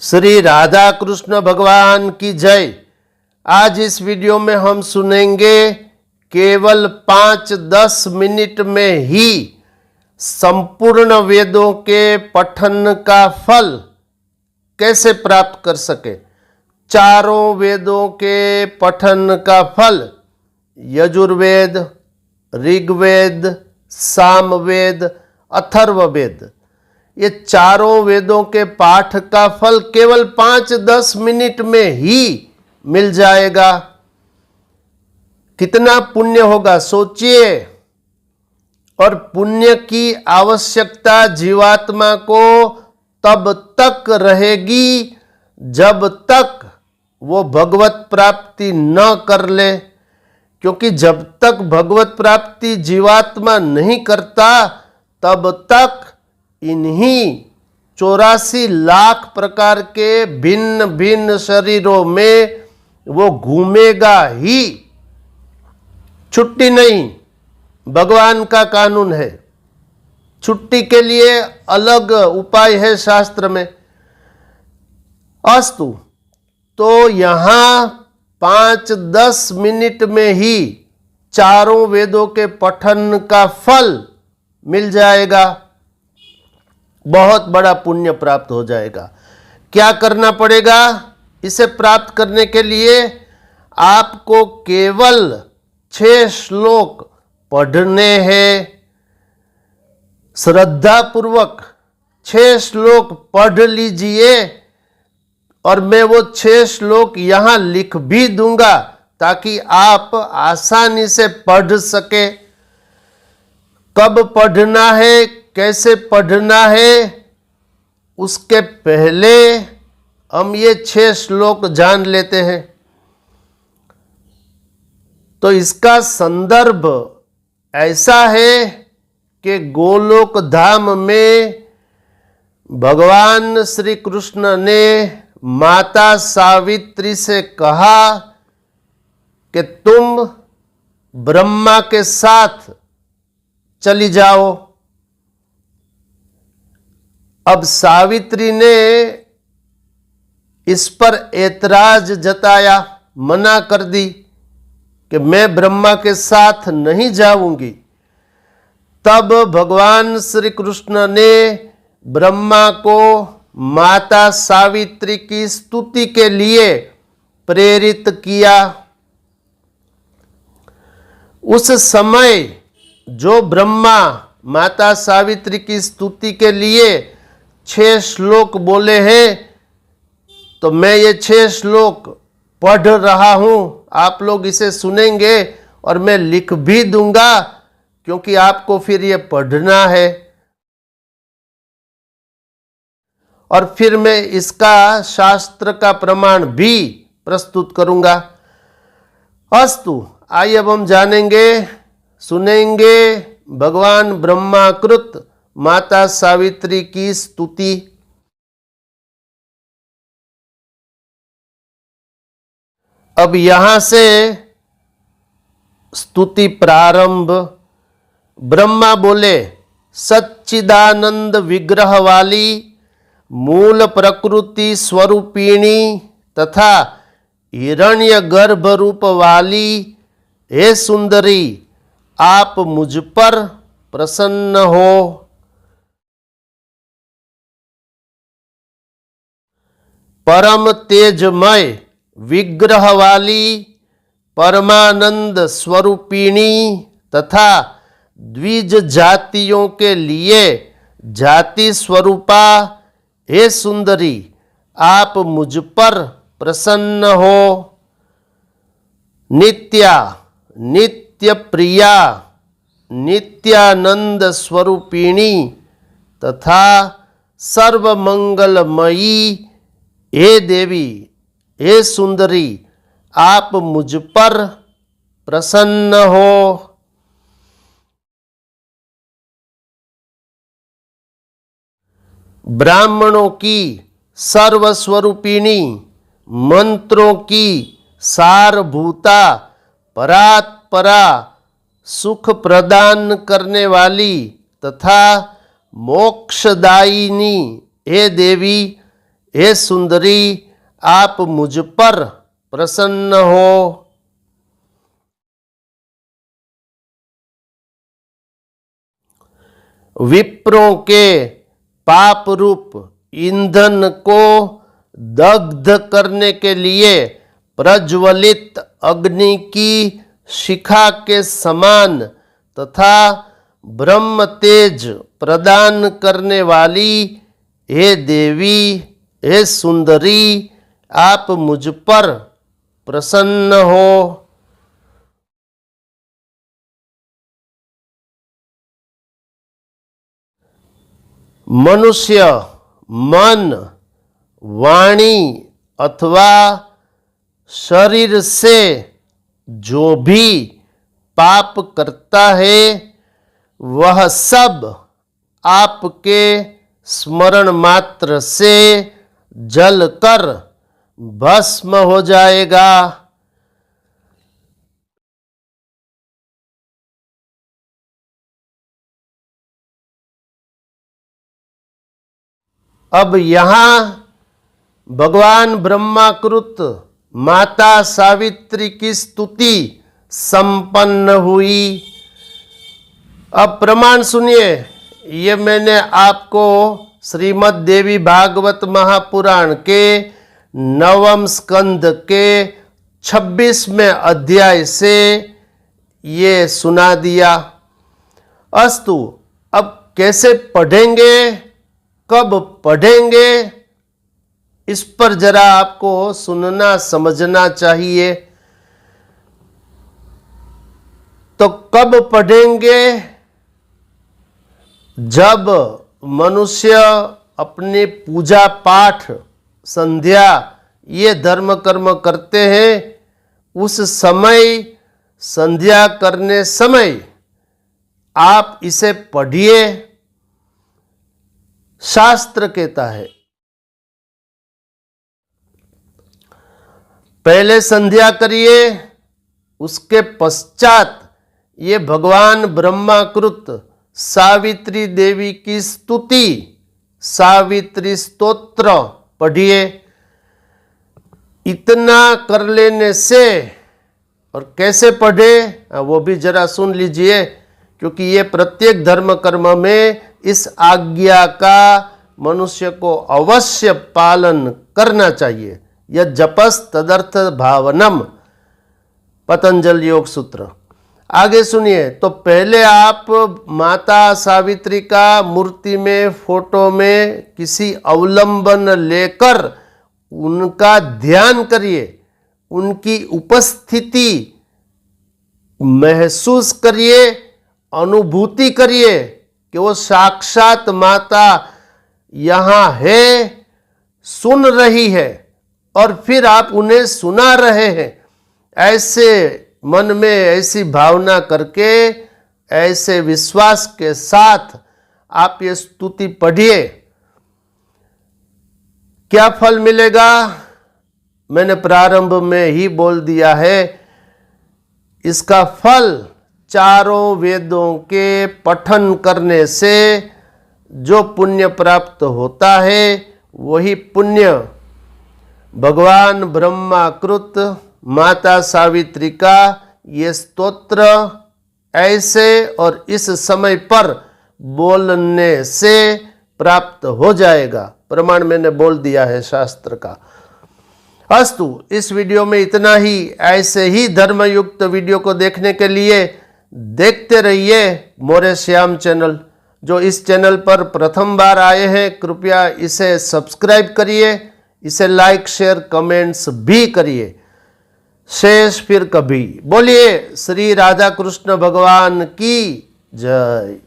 श्री राधा कृष्ण भगवान की जय। आज इस वीडियो में हम सुनेंगे केवल 5-10 मिनट में ही संपूर्ण वेदों के पठन का फल कैसे प्राप्त कर सके। चारों वेदों के पठन का फल यजुर्वेद, ऋग्वेद, सामवेद, अथर्ववेद, ये चारों वेदों के पाठ का फल केवल 5-10 मिनट में ही मिल जाएगा। कितना पुण्य होगा सोचिए। और पुण्य की आवश्यकता जीवात्मा को तब तक रहेगी जब तक वो भगवत प्राप्ति न कर ले, क्योंकि जब तक भगवत प्राप्ति जीवात्मा नहीं करता तब तक इन्हीं 84 लाख प्रकार के भिन्न भिन्न शरीरों में वो घूमेगा ही, छुट्टी नहीं। भगवान का कानून है, छुट्टी के लिए अलग उपाय है शास्त्र में। अस्तु, तो यहाँ 5-10 मिनट में ही चारों वेदों के पठन का फल मिल जाएगा, बहुत बड़ा पुण्य प्राप्त हो जाएगा। क्या करना पड़ेगा इसे प्राप्त करने के लिए? आपको केवल 6 श्लोक पढ़ने हैं। श्रद्धा पूर्वक 6 श्लोक पढ़ लीजिए और मैं वो 6 श्लोक यहाँ लिख भी दूंगा ताकि आप आसानी से पढ़ सके। कब पढ़ना है, कैसे पढ़ना है, उसके पहले हम ये 6 श्लोक जान लेते हैं। तो इसका संदर्भ ऐसा है कि गोलोक धाम में भगवान श्री कृष्ण ने माता सावित्री से कहा कि तुम ब्रह्मा के साथ चली जाओ। अब सावित्री ने इस पर ऐतराज जताया, मना कर दी कि मैं ब्रह्मा के साथ नहीं जाऊंगी। तब भगवान श्री कृष्ण ने ब्रह्मा को माता सावित्री की स्तुति के लिए प्रेरित किया। उस समय जो ब्रह्मा माता सावित्री की स्तुति के लिए 6 श्लोक बोले हैं, तो मैं ये 6 श्लोक पढ़ रहा हूं, आप लोग इसे सुनेंगे और मैं लिख भी दूंगा, क्योंकि आपको फिर ये पढ़ना है और फिर मैं इसका शास्त्र का प्रमाण भी प्रस्तुत करूंगा। अस्तु, आइए अब हम जानेंगे, सुनेंगे भगवान ब्रह्माकृत माता सावित्री की स्तुति। अब यहां से स्तुति प्रारंभ। ब्रह्मा बोले, सच्चिदानंद विग्रह वाली, मूल प्रकृति स्वरूपिणी तथा हिरण्य गर्भ रूप वाली हे सुंदरी, आप मुझ पर प्रसन्न हो। परम तेजमय विग्रह वाली, परमानंद स्वरूपिणी तथा द्विज जातियों के लिए जाति स्वरूपा हे सुंदरी, आप मुझ पर प्रसन्न हो। नित्या, नित्य प्रिया, नित्यानंद स्वरूपिणी तथा सर्वमंगलमयी हे देवी, हे सुंदरी, आप मुझ पर प्रसन्न हो। ब्राह्मणों की सर्वस्वरूपिणी, मंत्रों की सारभूता, परात्परा, सुख प्रदान करने वाली तथा मोक्षदायिनी हे देवी, हे सुंदरी आप मुझ पर प्रसन्न हो। विप्रों के पाप रूप ईंधन को दग्ध करने के लिए प्रज्वलित अग्नि की शिखा के समान तथा ब्रह्म तेज प्रदान करने वाली हे देवी, हे सुंदरी आप मुझ पर प्रसन्न हो। मनुष्य मन, वाणी अथवा शरीर से जो भी पाप करता है वह सब आपके स्मरण मात्र से जलकर भस्म हो जाएगा। अब यहाँ भगवान ब्रह्माकृत माता सावित्री की स्तुति संपन्न हुई। अब प्रमाण सुनिए। ये मैंने आपको श्रीमद् देवी भागवत महापुराण के 9वें स्कंद के 26वें अध्याय से ये सुना दिया। अस्तु, अब कैसे पढ़ेंगे, कब पढ़ेंगे, इस पर जरा आपको सुनना समझना चाहिए। तो कब पढ़ेंगे? जब मनुष्य अपने पूजा पाठ, संध्या, ये धर्म कर्म करते हैं, उस समय, संध्या करने समय आप इसे पढ़िए। शास्त्र कहता है पहले संध्या करिए, उसके पश्चात ये भगवान ब्रह्माकृत सावित्री देवी की स्तुति, सावित्री स्तोत्र पढ़िए। इतना कर लेने से, और कैसे पढ़े वो भी जरा सुन लीजिए, क्योंकि ये प्रत्येक धर्म कर्म में इस आज्ञा का मनुष्य को अवश्य पालन करना चाहिए। यह जपस तदर्थ भावनम, पतंजल योग सूत्र। आगे सुनिए। तो पहले आप माता सावित्री का मूर्ति में, फोटो में किसी अवलंबन लेकर उनका ध्यान करिए, उनकी उपस्थिति महसूस करिए, अनुभूति करिए कि वो साक्षात माता यहाँ है, सुन रही है, और फिर आप उन्हें सुना रहे हैं। ऐसे मन में ऐसी भावना करके, ऐसे विश्वास के साथ आप ये स्तुति पढ़िए। क्या फल मिलेगा? मैंने प्रारंभ में ही बोल दिया है। इसका फल चारों वेदों के पठन करने से जो पुण्य प्राप्त होता है, वही पुण्य भगवान ब्रह्माकृत माता सावित्री का ये स्तोत्र ऐसे और इस समय पर बोलने से प्राप्त हो जाएगा। प्रमाण मैंने बोल दिया है शास्त्र का। अस्तु, इस वीडियो में इतना ही। ऐसे ही धर्मयुक्त वीडियो को देखने के लिए देखते रहिए मोरे श्याम चैनल। जो इस चैनल पर प्रथम बार आए हैं, कृपया इसे सब्सक्राइब करिए, इसे लाइक, शेयर, कमेंट्स भी करिए। शेष फिर कभी। बोलिए श्री राधा कृष्ण भगवान की जय।